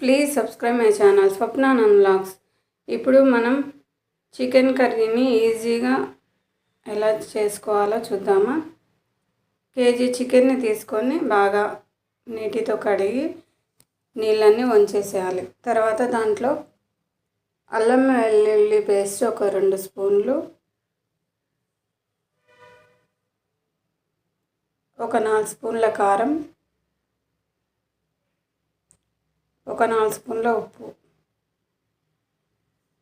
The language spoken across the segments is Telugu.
Please subscribe my channel Swapnanand vlogs. ఇప్పుడు మనం చికెన్ కర్రీని ఈజీగా ఎలా చేసుకోవాలో చూద్దామా. కేజీ చికెన్ని తీసుకొని బాగా నీటితో కడిగి నీళ్ళన్నీ వంచేసేయాలి. తర్వాత దాంట్లో అల్లం వెల్లుల్లి పేస్ట్ ఒక 2 స్పూన్లు, ఒక 4 స్పూన్ల కారం, ఒక 4 స్పూన్ల ఉప్పు.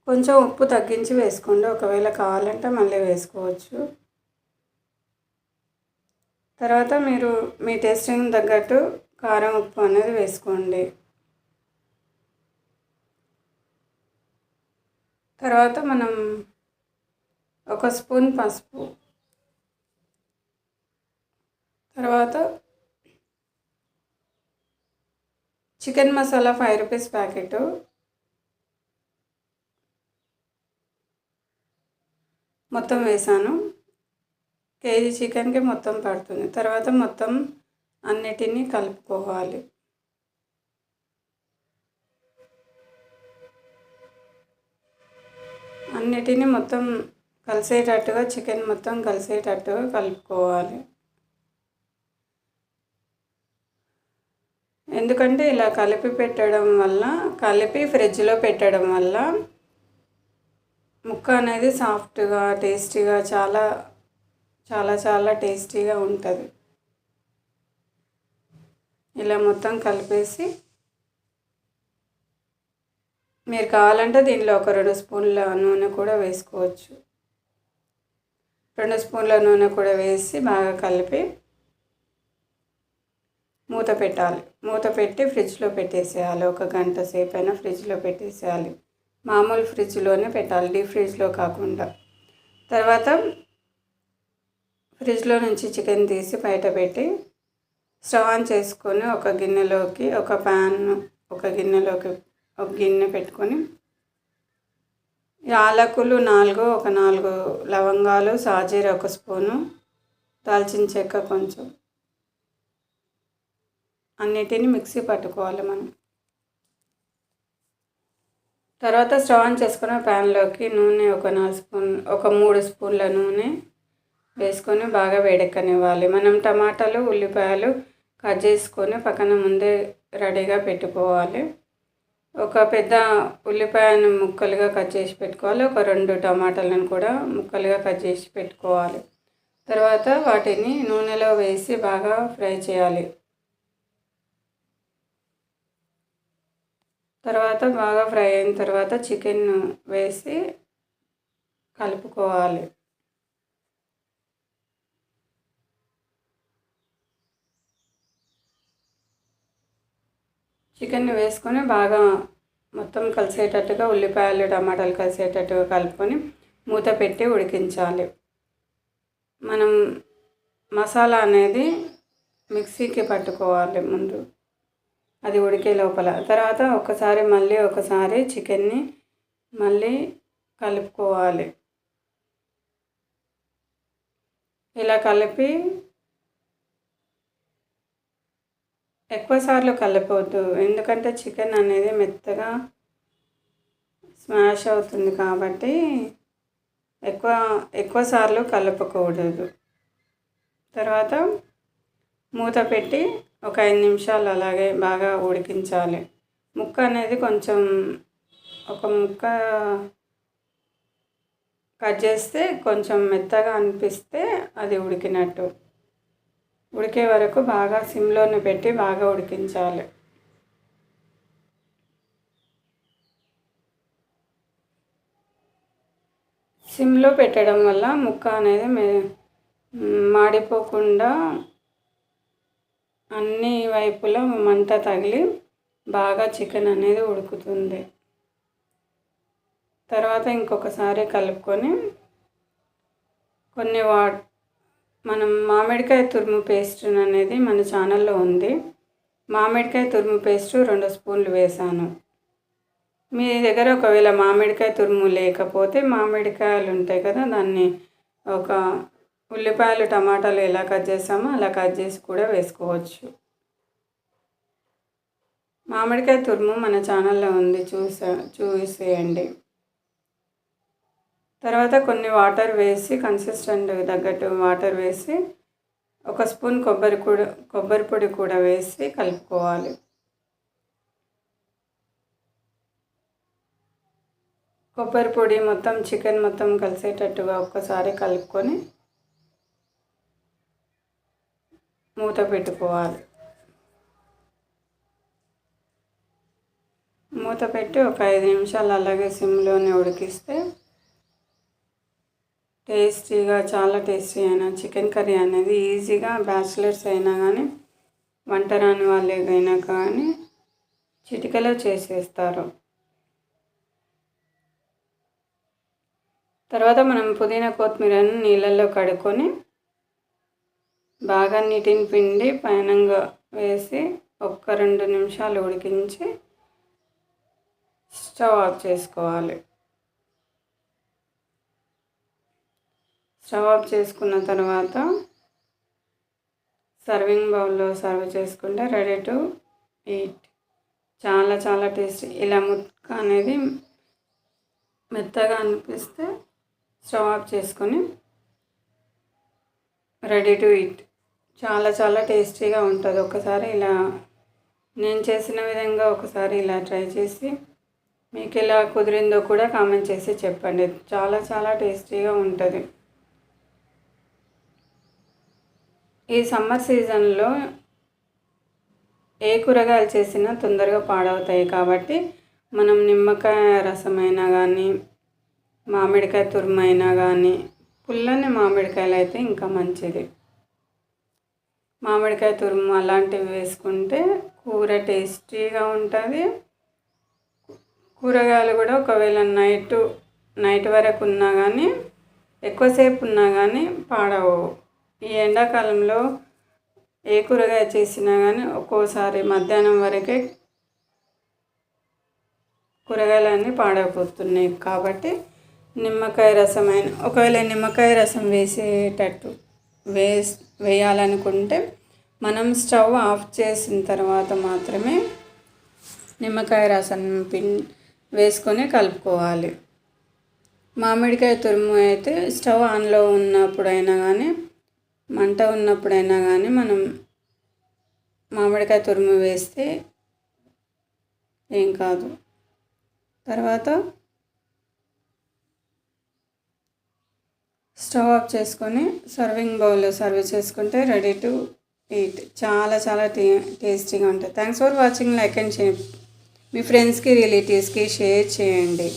కొంచెం ఉప్పు తగ్గించి వేసుకోండి, ఒకవేళ కావాలంటే మళ్ళీ వేసుకోవచ్చు. తర్వాత మీరు మీ టేస్టింగ్ తగ్గట్టు కారం ఉప్పు అనేది వేసుకోండి. తర్వాత మనం 1 స్పూన్ పసుపు, తర్వాత చికెన్ మసాలా 5 రూపీస్ ప్యాకెట్, మొత్తం వేసాను. కేజీ చికెన్కి మొత్తం పడుతుంది. తర్వాత మొత్తం అన్నిటినీ కలుపుకోవాలి. అన్నిటినీ మొత్తం కలిసేటట్టుగా చికెన్ మొత్తం కలిసేటట్టుగా కలుపుకోవాలి. ఎందుకంటే ఇలా కలిపి ఫ్రిడ్జ్లో పెట్టడం వల్ల ముక్క అనేది సాఫ్ట్గా టేస్టీగా చాలా చాలా చాలా టేస్టీగా ఉంటుంది. ఇలా మొత్తం కలిపేసి మీరు కావాలంటే దీనిలో ఒక 2 స్పూన్ల నూనె కూడా వేసుకోవచ్చు. 2 స్పూన్ల నూనె కూడా వేసి బాగా కలిపి మూత పెట్టాలి. మూత పెట్టి ఫ్రిడ్జ్లో పెట్టేసేయాలి. 1 గంట సేపు అయినా ఫ్రిడ్జ్లో పెట్టేసేయాలి. మామూలు ఫ్రిడ్జ్లోనే పెట్టాలి, డీప్ ఫ్రిడ్జ్లో కాకుండా. తర్వాత ఫ్రిడ్జ్లో నుంచి చికెన్ తీసి బయట పెట్టి స్టవ్ ఆన్ చేసుకొని ఒక గిన్నె పెట్టుకొని యాలకులు 4, ఒక 4 లవంగాలు, సాజీర 1 స్పూను, దాల్చిన చెక్క కొంచెం, అన్నిటిని మిక్సీ పట్టుకోవాలి మనం. తర్వాత స్టవ్ ఆన్ చేసుకున్న ప్యాన్లోకి నూనె ఒక 3 స్పూన్ల నూనె వేసుకొని బాగా వేడెక్కనివ్వాలి. మనం టమాటాలు, ఉల్లిపాయలు కట్ చేసుకొని పక్కన ముందే రెడీగా పెట్టుకోవాలి. ఒక పెద్ద ఉల్లిపాయను ముక్కలుగా కట్ చేసి పెట్టుకోవాలి. ఒక 2 టమాటాలను కూడా ముక్కలుగా కట్ చేసి పెట్టుకోవాలి. తర్వాత వాటిని నూనెలో వేసి బాగా ఫ్రై చేయాలి. తర్వాత బాగా ఫ్రై అయిన తర్వాత చికెన్ వేసి కలుపుకోవాలి. చికెన్ వేసుకొని బాగా మొత్తం కలిసేటట్టుగా ఉల్లిపాయలు, టమాటాలు కలిసేటట్టుగా కలుపుకొని మూత పెట్టి ఉడికించాలి. మనం మసాలా అనేది మిక్సీకి పట్టుకోవాలి ముందు, అది ఉడికే లోపల. తర్వాత ఒకసారి చికెన్ని మళ్ళీ కలుపుకోవాలి. ఇలా కలిపి ఎక్కువసార్లు కలపవద్దు, ఎందుకంటే చికెన్ అనేది మెత్తగా స్మాష్ అవుతుంది కాబట్టి ఎక్కువసార్లు కలపకూడదు. తర్వాత మూత పెట్టి ఒక 5 నిమిషాలు అలాగే బాగా ఉడికించాలి. ముక్క అనేది ఒక ముక్క కట్ చేస్తే కొంచెం మెత్తగా అనిపిస్తే అది ఉడికినట్టు. ఉడికే వరకు బాగా సిమ్లోనే పెట్టి బాగా ఉడికించాలి. సిమ్లో పెట్టడం వల్ల ముక్క అనేది మాడిపోకుండా అన్ని వైపులా మంట తగిలి బాగా చికెన్ అనేది ఉడుకుతుంది. తర్వాత ఇంకొకసారి కలుపుకొని మనం మామిడికాయ తురుము పేస్ట్ అనేది మన ఛానల్లో ఉంది. మామిడికాయ తురుము పేస్ట్ 2 స్పూన్లు వేసాను. మీ దగ్గర ఒకవేళ మామిడికాయ తురుము లేకపోతే మామిడికాయలు ఉంటాయి కదా, దాన్ని ఒక ఉల్లిపాయలు, టమాటాలు ఎలా కట్ చేసామో అలా కట్ చేసి కూడా వేసుకోవచ్చు. మామిడికాయ తురుము మన ఛానల్లో ఉంది, చూసేయండి. తర్వాత కొన్ని వాటర్ వేసి కన్సిస్టెంట్ తగ్గట్టు వాటర్ వేసి 1 స్పూన్ కొబ్బరి పొడి కూడా వేసి కలుపుకోవాలి. కొబ్బరి పొడి మొత్తం చికెన్ మొత్తం కలిసేటట్టుగా ఒక్కసారి కలుపుకొని మూత పెట్టుకోవాలి. మూత పెట్టి ఒక 5 నిమిషాలు అలాగే సిమ్లోనే ఉడికిస్తే టేస్టీగా, చాలా టేస్టీ అయిన చికెన్ కర్రీ అనేది ఈజీగా బ్యాచిలర్స్ అయినా కానీ, వంట రాని వాళ్ళైనా కానీ చిటికలో చేసేస్తారు. తర్వాత మనం పుదీనా కొత్తిమీరను నీళ్ళల్లో కడుక్కొని బాగా నీటిని పిండి పైనంగా వేసి 1-2 నిమిషాలు ఉడికించి స్టవ్ ఆఫ్ చేసుకోవాలి. స్టవ్ ఆఫ్ చేసుకున్న తర్వాత సర్వింగ్ బౌల్లో సర్వ్ చేసుకుంటే రెడీ టు ఈట్. చాలా చాలా టేస్టీ. ఇలా ముక్క అనేది మెత్తగా అనిపిస్తే స్టవ్ ఆఫ్ చేసుకొని రెడీ టు ఈట్. చాలా చాలా టేస్టీగా ఉంటుంది. ఒకసారి ఇలా నేను చేసిన విధంగా ఒకసారి ఇలా ట్రై చేసి మీకు ఎలా కుదిరిందో కూడా కామెంట్ చేసి చెప్పండి. చాలా చాలా టేస్టీగా ఉంటుంది. ఈ సమ్మర్ సీజన్లో ఏ కూరగాయలు చేసినా తొందరగా పాడవుతాయి కాబట్టి మనం నిమ్మకాయ రసమైనా కానీ, మామిడికాయ తురుమైనా కానీ, పుల్లని మామిడికాయలు అయితే ఇంకా మంచిది. మామిడికాయ తురుము అలాంటివి వేసుకుంటే కూర టేస్టీగా ఉంటుంది. కూరగాయలు కూడా ఒకవేళ నైట్ వరకు ఉన్నా కానీ, ఎక్కువసేపు ఉన్నా కానీ పాడవు. ఈ ఎండాకాలంలో ఏ కూరగాయ చేసినా కానీ ఒక్కోసారి మధ్యాహ్నం వరకే కూరగాయలన్నీ పాడైపోతున్నాయి. కాబట్టి నిమ్మకాయ రసమైన, ఒకవేళ నిమ్మకాయ రసం వేయాలనుకుంటే మనం స్టవ్ ఆఫ్ చేసిన తర్వాత మాత్రమే నిమ్మకాయ రసం వేసుకొని కలుపుకోవాలి. మామిడికాయ తురుము అయితే స్టవ్ ఆన్లో ఉన్నప్పుడైనా కానీ, మంట ఉన్నప్పుడైనా కానీ మనం మామిడికాయ తురుము వేస్తే ఏం కాదు. తర్వాత స్టవ్ ఆఫ్ చేసుకొని సర్వింగ్ బౌల్లో సర్వ్ చేసుకుంటే రెడీ టు ఈట్. చాలా చాలా టేస్టీగా ఉంటుంది. Thanks for watching. Like and share. మీ ఫ్రెండ్స్కి, రిలేటివ్స్కి షేర్ చేయండి.